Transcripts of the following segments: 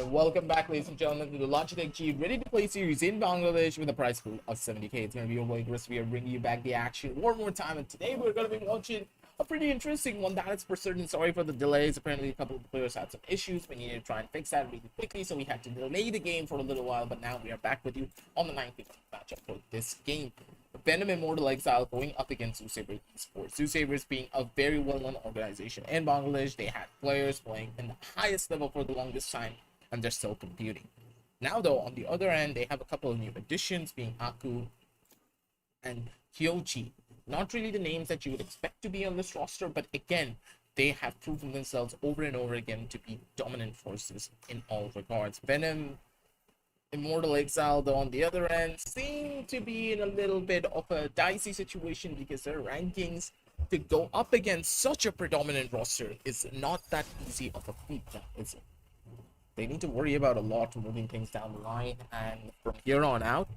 Welcome back, ladies and gentlemen, to the Logitech G Ready to Play series in Bangladesh with a prize pool of 70k. It's going to be your boy Chris. We are bringing you back the action one more time, and today we're going to be watching a pretty interesting one. That is for certain. Sorry for the delays. Apparently, a couple of players had some issues. We needed to try and fix that really quickly, so we had to delay the game for a little while. But now we are back with you on the 19th matchup for this game. Venom Immortal Exile going up against ZeusaberZ Esports. ZeusaberZ being a very well-known organization in Bangladesh. They had players playing in the highest level for the longest time, and they're still competing. Now, though, on the other end, they have a couple of new additions, being Aku and Kyoji. Not really the names that you would expect to be on this roster, but again, they have proven themselves over and over again to be dominant forces in all regards. Venom Immortal Exile, though, on the other end, seem to be in a little bit of a dicey situation because their rankings to go up against such a predominant roster is not that easy of a feat. They need to worry about a lot moving things down the line, and from here on out,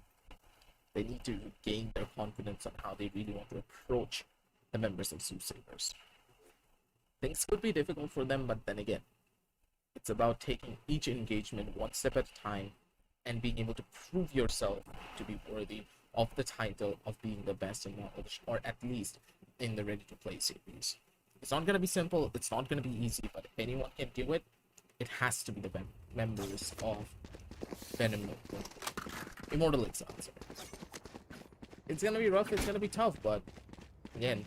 they need to gain their confidence on how they really want to approach the members of ZeusaberZ. Things could be difficult for them, but then again, it's about taking each engagement one step at a time and being able to prove yourself to be worthy of the title of being the best in knowledge, or at least in the Ready to Play series. It's not going to be simple, it's not going to be easy, but if anyone can do it, it has to be the members of Venom Immortal Exile. It's going to be rough, it's going to be tough, but again,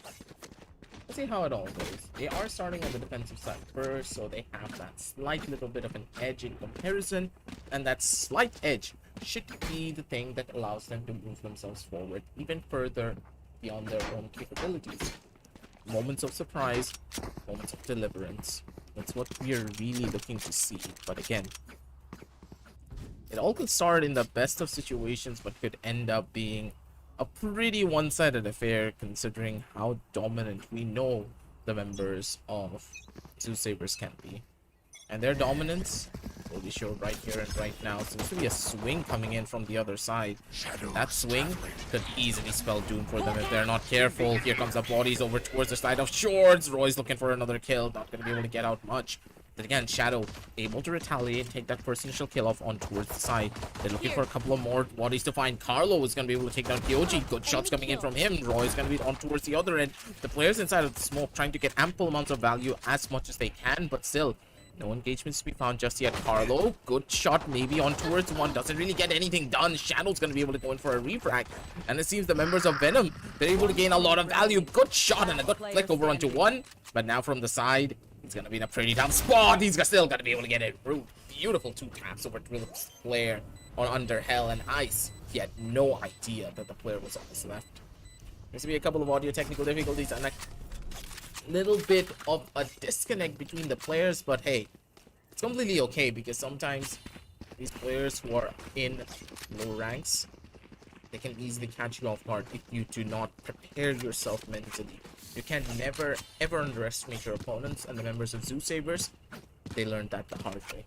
let's see how it all goes. They are starting on the defensive side first, so they have that slight little bit of an edge in comparison, and that slight edge should be the thing that allows them to move themselves forward even further beyond their own capabilities. Moments of surprise, moments of deliverance. That's what we are really looking to see. But again, it all could start in the best of situations, but could end up being a pretty one-sided affair considering how dominant we know the members of ZeusaberZ can be. And their dominance will be shown right here and right now. Seems to be a swing coming in from the other side. That swing could easily spell doom for them if they're not careful. Here comes the bodies over towards the side of Shorts. Roy's looking for another kill. Not going to be able to get out much. But again, Shadow able to retaliate, take that first initial kill off on towards the side. They're looking for a couple of more bodies to find. Carlo is going to be able to take down Kyoji. Good shots coming in from him. Roy is going to be on towards the other end. The players inside of the smoke trying to get ample amounts of value as much as they can, but still, no engagements to be found just yet. Carlo, good shot maybe on towards one. Doesn't really get anything done. Shadow's going to be able to go in for a refrag. And it seems the members of Venom, they're able to gain a lot of value. Good shot and a good flick over onto one. But now from the side, he's going to be in a pretty tough spot. He's still going to be able to get it through. Beautiful two taps over Drill's player on under Hell and Ice. He had no idea that the player was on his left. There's going to be a couple of audio technical difficulties and a little bit of a disconnect between the players, but hey, it's completely okay because sometimes these players who are in low ranks, they can easily catch you off guard if you do not prepare yourself mentally. You can never ever underestimate your opponents, and the members of ZeusaberZ, they learned that the hard way.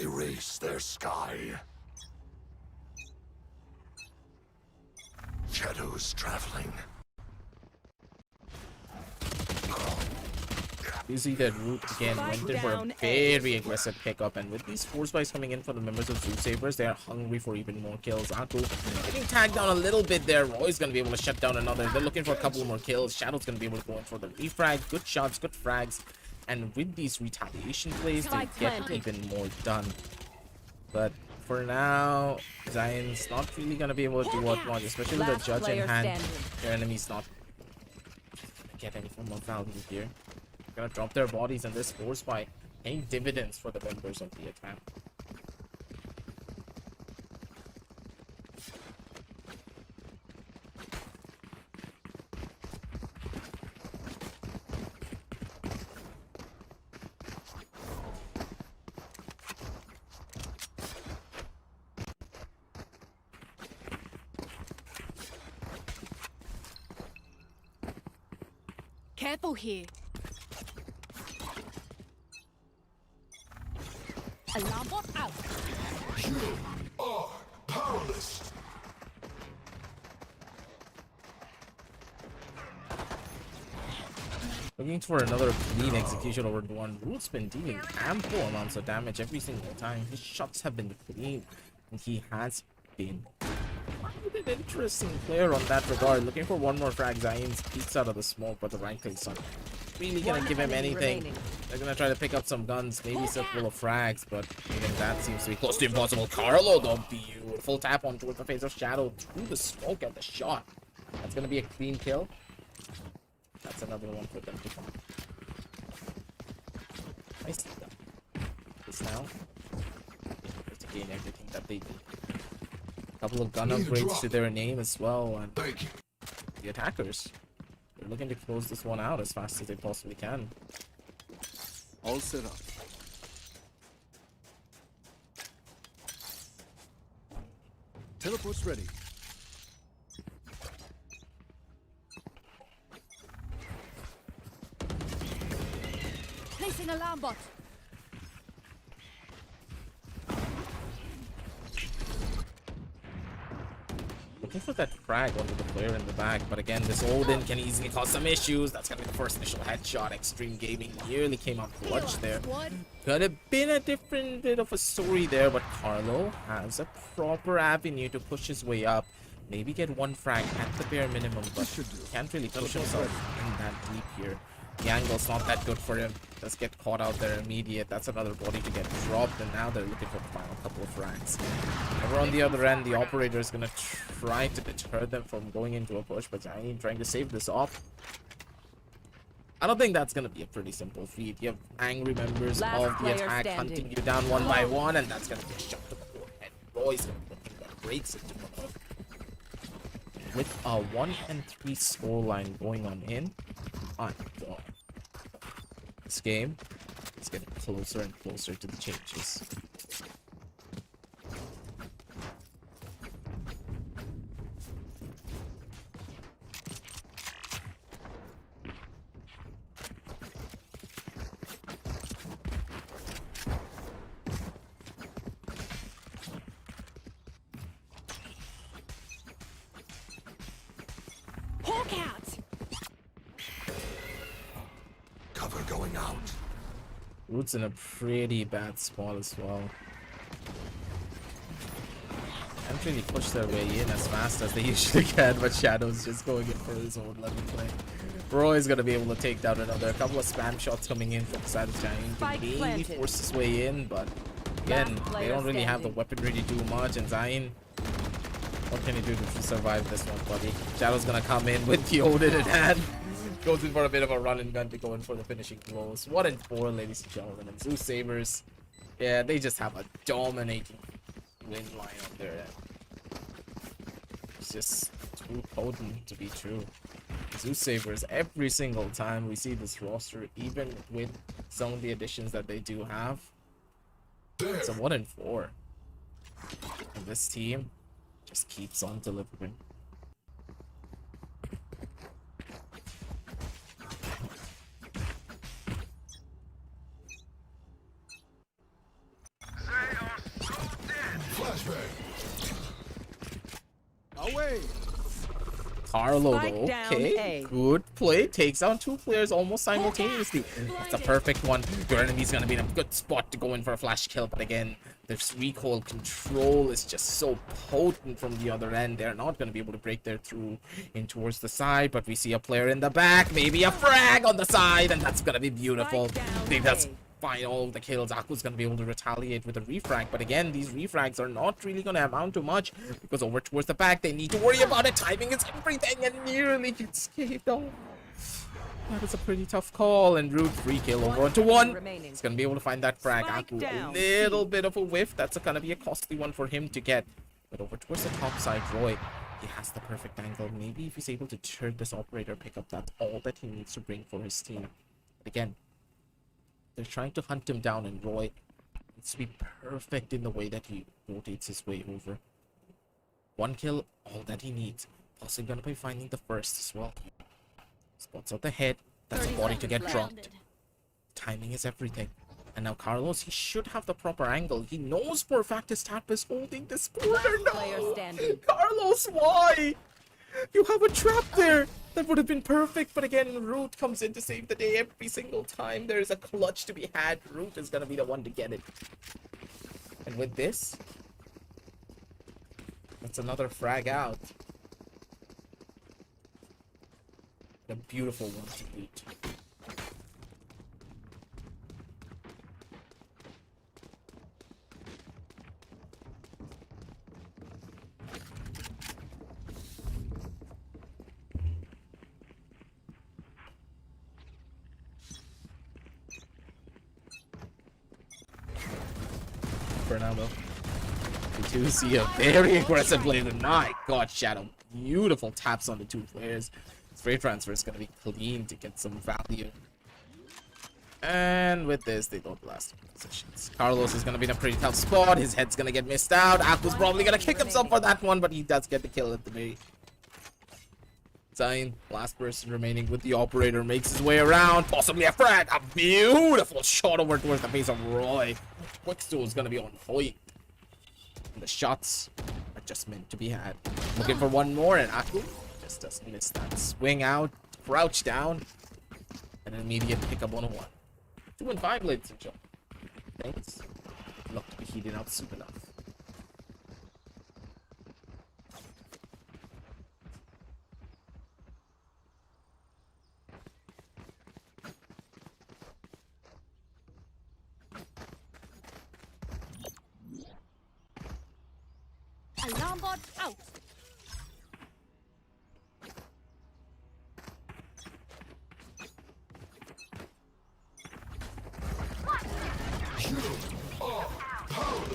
Erase their sky. Shadows traveling. You see that Root again went in for a very aggressive pickup, and with these force buys coming in for the members of ZeusaberZ, they are hungry for even more kills. Aku getting tagged down a little bit there. Roy's gonna be able to shut down another. They're looking for a couple more kills. Shadow's gonna be able to go in for the refrag. Good shots, good frags, and with these retaliation plays, they get even more done. But for now, Zion's not really gonna be able to do what much, especially with the judge in hand. Their enemy's not gonna get any form of value here. Gonna drop their bodies, and this force by paying dividends for the members of the attack. Careful here. Alarm bot out. You are powerless. Looking for another clean execution over the one. Root's been dealing ample amounts of damage every single time. His shots have been clean, and he has been quite an interesting player on that regard. Looking for one more frag. Zayn's peeks out of the smoke, but the rank is not really gonna give him anything. They're gonna try to pick up some guns, maybe some full of frags, but even that seems to be close to impossible. Carlo, the beautiful tap on towards the face of Shadow through the smoke at the shot. That's gonna be a clean kill. That's another one for them to find. I see them. This now. To gain everything that they do. A couple of gun upgrades to their name as well, and the attackers, they're looking to close this one out as fast as they possibly can. All set up. Teleport's ready. Placing alarm bot. Looking for that frag onto the player in the back, but again, this Odin can easily cause some issues. That's gonna be the first initial headshot. Extreme Gaming nearly came out clutch there. Could have been a different bit of a story there, but Carlo has a proper avenue to push his way up. Maybe get one frag at the bare minimum, but can't really push himself in that deep here. The angle's not that good for him. Does get caught out there immediate. That's another body to get dropped, and now they're looking for the final couple of frags. Over on the other end, the operator is gonna try to deter them from going into a push, but Zayn trying to save this off. I don't think that's gonna be a pretty simple feat. You have angry members of the attack hunting you down one by one, and that's gonna be a shot to the forehead. Roy's gonna be looking that breaks it to the hook. With a 1-3 scoreline going on in, my God. This game is getting closer and closer to the changes. Hawk out. Cover going out. Root's in a pretty bad spot as well. Can't really push their way in as fast as they usually can, but Shadow's just going in for his own level play. Roy's gonna be able to take down another couple of spam shots coming in from the side of Zayn to maybe force his way in, but again, they don't really have the weaponry to do much, and Zayn, what can he do to survive this one, buddy? Shadow's gonna come in with the Odin in hand. Goes in for a bit of a run and gun to go in for the finishing blows. 1-4, ladies and gentlemen. And ZeusaberZ, yeah, they just have a dominating win line on their end. It's just too potent to be true. ZeusaberZ, every single time we see this roster, even with some of the additions that they do have, it's a 1-4. And this team just keeps on delivering. Away. Carlo, though, okay, good play, takes out two players almost simultaneously. That's a perfect one. Your enemy's gonna be in a good spot to go in for a flash kill, but again, this recoil control is just so potent from the other end. They're not gonna be able to break their through in towards the side, but we see a player in the back, maybe a frag on the side, and that's gonna be beautiful. I think that's find all the kills. Aku's gonna be able to retaliate with a refrag, but again, these refrags are not really gonna amount to much because over towards the back they need to worry about it. Timing is everything, and nearly gets caved off. That is a pretty tough call, and Root free kill over onto one. He's gonna be able to find that frag. Aku, a little bit of a whiff. That's gonna be a costly one for him to get. But over towards the top side, Roy, he has the perfect angle. Maybe if he's able to turn this operator pick up, that's all that he needs to bring for his team. Again, they're trying to hunt him down, and Roy needs to be perfect in the way that he rotates his way over. One kill, all that he needs. Also gonna be finding the first as well. Spots out the head. That's a body to get dropped. Timing is everything. And now Carlos, he should have the proper angle. He knows for a fact his tap is holding this corner. No! Carlos, why? You have a trap there. That would have been perfect, but again, Root comes in to save the day every single time. There is a clutch to be had. Root is gonna be the one to get it. And with this, that's another frag out. A beautiful one to boot. Fernando. We do see a very aggressive play tonight. God, Shadow. Beautiful taps on the two players. Spray transfer is going to be clean to get some value. And with this, they don't last positions. Carlos is going to be in a pretty tough spot. His head's going to get missed out. Aku's probably going to kick himself for that one, but he does get the kill at the very. Zain, last person remaining with the operator, makes his way around. Possibly a frag. A beautiful shot over towards the face of Roy. Quickstool is going to be on point. And the shots are just meant to be had. Looking for one more, and Aku just doesn't miss that. Swing out, crouch down, and an immediate pickup 101. 2 and 5, ladies and gentlemen. Things look to be heating up soon enough. Alarm bot out.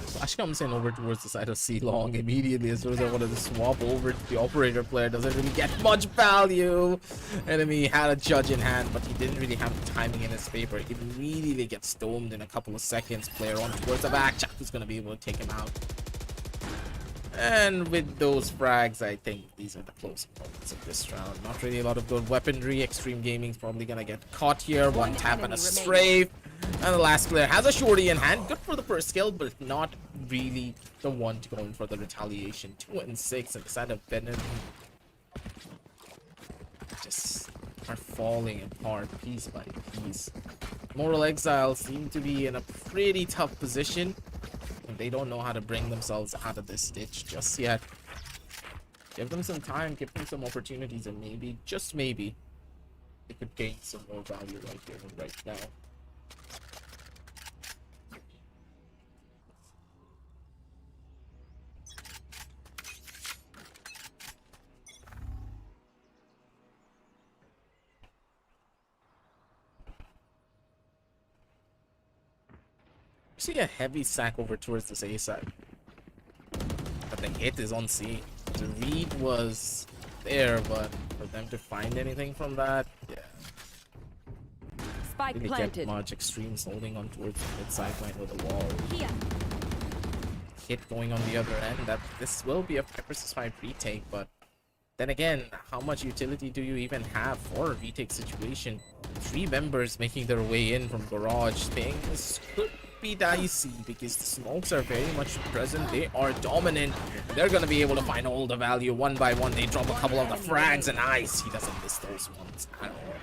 Flash comes in over towards the side of C-Long immediately as soon as I wanted to swap over to the operator player. Doesn't really get much value. Enemy had a judge in hand, but he didn't really have the timing in his favor. He immediately gets stomed in a couple of seconds. Player on towards the back. Chaku's going to be able to take him out. And with those frags, I think these are the closing moments of this round. Not really a lot of good weaponry. Extreme Gaming's probably going to get caught here. One tap and a strafe. And the last player has a shorty in hand. Good for the first kill, but not really the one to go in for the retaliation. 2 and 6 inside of Venom. Just are falling apart piece by piece. Immortal Exile seem to be in a pretty tough position. And they don't know how to bring themselves out of this stitch just yet. Give them some time, give them some opportunities, and maybe, just maybe, they could gain some more value right here and right now. See a heavy sack over towards this A side, but the hit is on C. The read was there, but for them to find anything from that, yeah, Spike didn't planted. get much. Extremes holding on towards the mid sideline with the wall. Here. Hit going on the other end. That this will be a 5 versus 5 retake, but then again, how much utility do you even have for a retake situation? 3 members making their way in from garage. Things could be dicey because the smokes are very much present. They are dominant. They're gonna be able to find all the value one by one. They drop a couple of the frags, and nice, he doesn't miss those ones at all.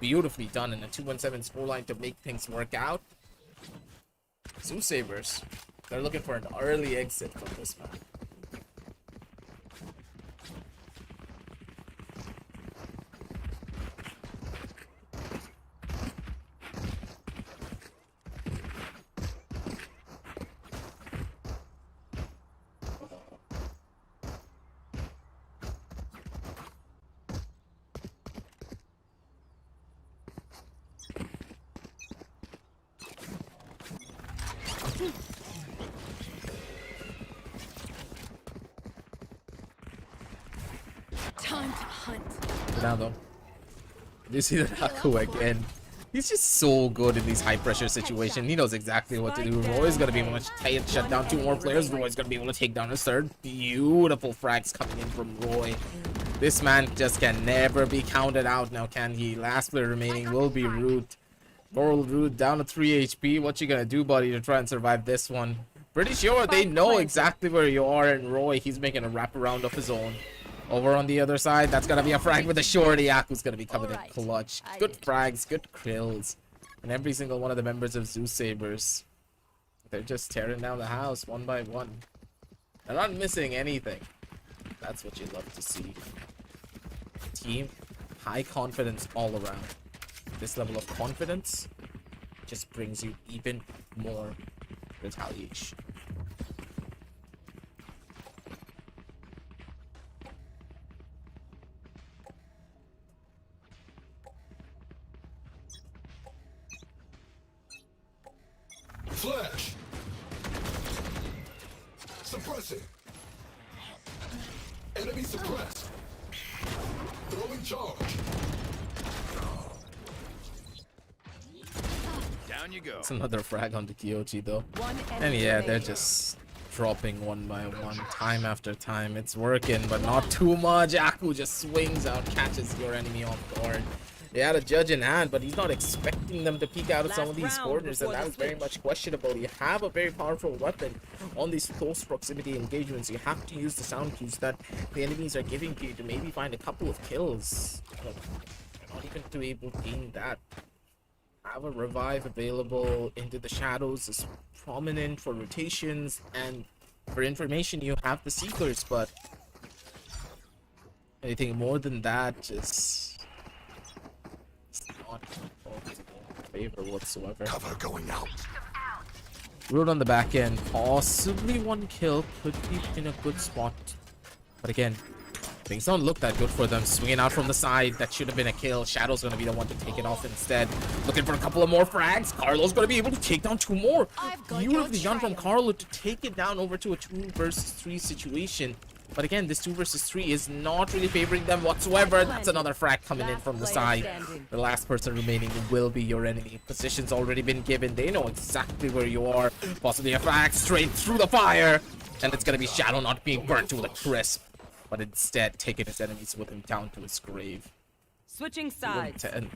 Beautifully done in a 2-1-7 scoreline to make things work out. ZeusaberZ, they're looking for an early exit from this map. Time to hunt. Fernando, you see that Aku again? He's just so good in these high pressure situations. He knows exactly what to do. Roy's gonna be able to shut down 2 more players. Roy's gonna be able to take down his third. Beautiful frags coming in from Roy. This man just can never be counted out now, can he? Last player remaining will be Root. Moral Root down to 3 HP. What you gonna do, buddy, to try and survive this one? Pretty sure they know exactly where you are, and Roy, he's making a wraparound of his own. Over on the other side, that's gonna be a frag with a shorty. Aku's gonna be coming in Alright, clutch. I Good did. frags, good krills. And every single one of the members of ZeusaberZ, they're just tearing down the house one by one. They're not missing anything. That's what you love to see. Team, high confidence all around. This level of confidence just brings you even more retaliation. Flash! Suppressing! Enemy suppressed! Throwing charge! Down you go. It's another frag on the Kyoji though. One And enemy yeah, they're remaining. just dropping one by one, time after time. It's working, but not too much. Aku just swings out, catches your enemy off guard. They had a judge in hand, but he's not expecting them to peek out of some of Last these round corners, and before that the is very switch. much questionable. You have a very powerful weapon on these close proximity engagements. You have to use the sound cues that the enemies are giving to you to maybe find a couple of kills. But you're not even to able to gain that. Have a revive available. Into the Shadows is prominent for rotations, and for information you have the Seekers, but anything more than that just it's not in favor whatsoever. Cover going out. Root on the back end, possibly one kill, could be in a good spot, but again, things don't look that good for them. Swinging out from the side, that should have been a kill. Shadow's gonna be the one to take it off instead. Looking for a couple of more frags. Carlo's gonna be able to take down two more. I've got Beautifully your done from trail. Carlo to take it down over to a 2 versus 3 situation. But again, this 2 versus 3 is not really favoring them whatsoever. That's another frag coming in Last from the player side. standing. The last person remaining will be your enemy. Position's already been given. They know exactly where you are. Possibly a frag straight through the fire. And it's gonna be Shadow not being burnt to a crisp, but instead taking his enemies with him down to his grave. Switching sides. 10.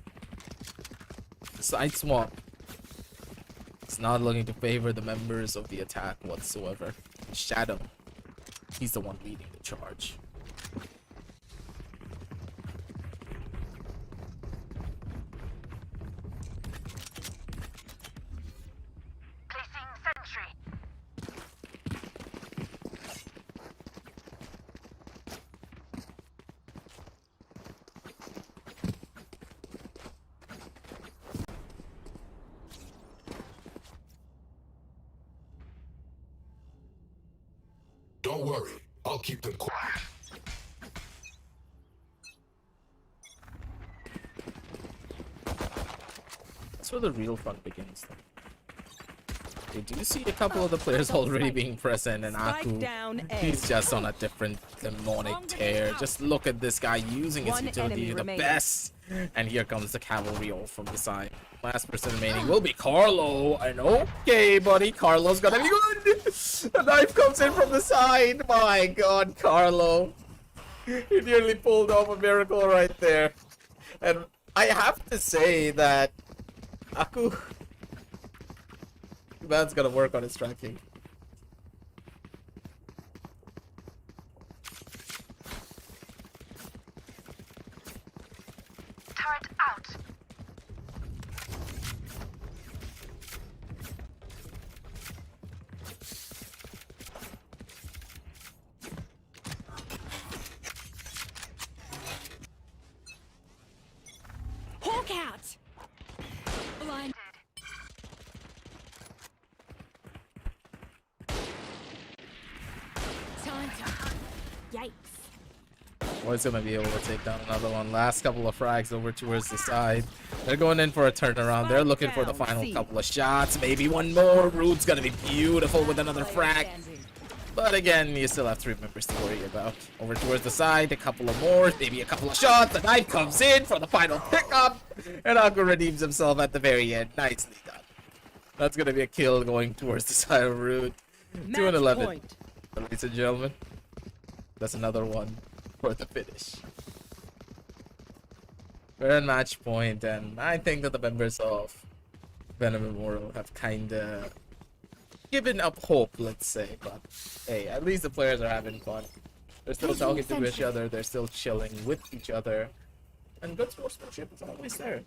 Side swap. It's not looking to favor the members of the attack whatsoever. Shadow, he's the one leading the charge. Don't worry, I'll keep them quiet. That's where the real fun begins, though. We do see a couple of the players already being present, and Spike Aku, down A. he's just on a different demonic tear. Just look at this guy using his One utility enemy to the remaining. best. And here comes the cavalry all from the side. Last person remaining will be Carlo. And okay, buddy, Carlo's gonna be good. The knife comes in from the side. My God, Carlo. He nearly pulled off a miracle right there. And I have to say that Aku, man's gonna work on his tracking. Turret out. Hawk out. Blinded. Time to hunt. Yikes. Boy's gonna be able to take down another one. Last couple of frags over towards the side. They're going in for a turnaround. They're looking for the Down, final C. couple of shots. Maybe one more. Root's gonna be beautiful with another frag. But again, you still have 3 members to worry about. Over towards the side, a couple of more, maybe a couple of shots. The knife comes in for the final pickup. And Aku redeems himself at the very end. Nicely done. That's gonna be a kill going towards the side of Root. 2 and 11. Point. Ladies and gentlemen, that's another one for the finish. We're at match point, and I think that the members of Venom Immortal have kinda given up hope, let's say. But hey, at least the players are having fun. They're still talking to each other. They're still chilling with each other. And good sportsmanship is always there.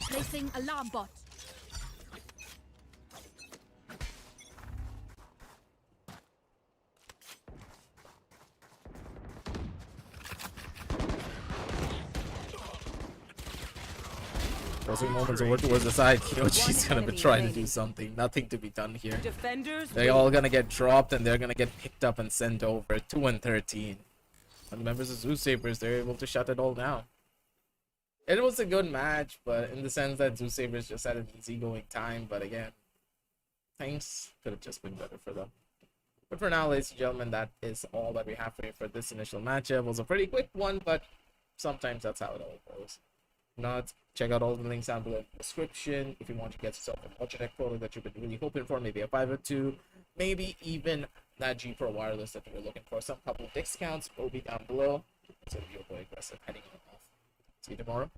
Placing alarm bot. Closing moments over towards the side. Kyochi's gonna be trying to do something. Nothing to be done here. Defenders. They're all gonna get dropped and they're gonna get picked up and sent over. 2 and 13. And the members of ZeusaberZ, they're able to shut it all down. It was a good match, but in the sense that ZeusaberZ just had an easygoing time. But again, things could have just been better for them. But for now, ladies and gentlemen, that is all that we have for you for this initial matchup. It was a pretty quick one, but sometimes that's how it all goes. Not check out all the links down below in the description if you want to get yourself a Logitech product that you've been really hoping for, maybe a 502, maybe even that G Pro wireless that you're looking for. Some couple of discounts will be down below. So you're boy aggressive heading off. See you tomorrow.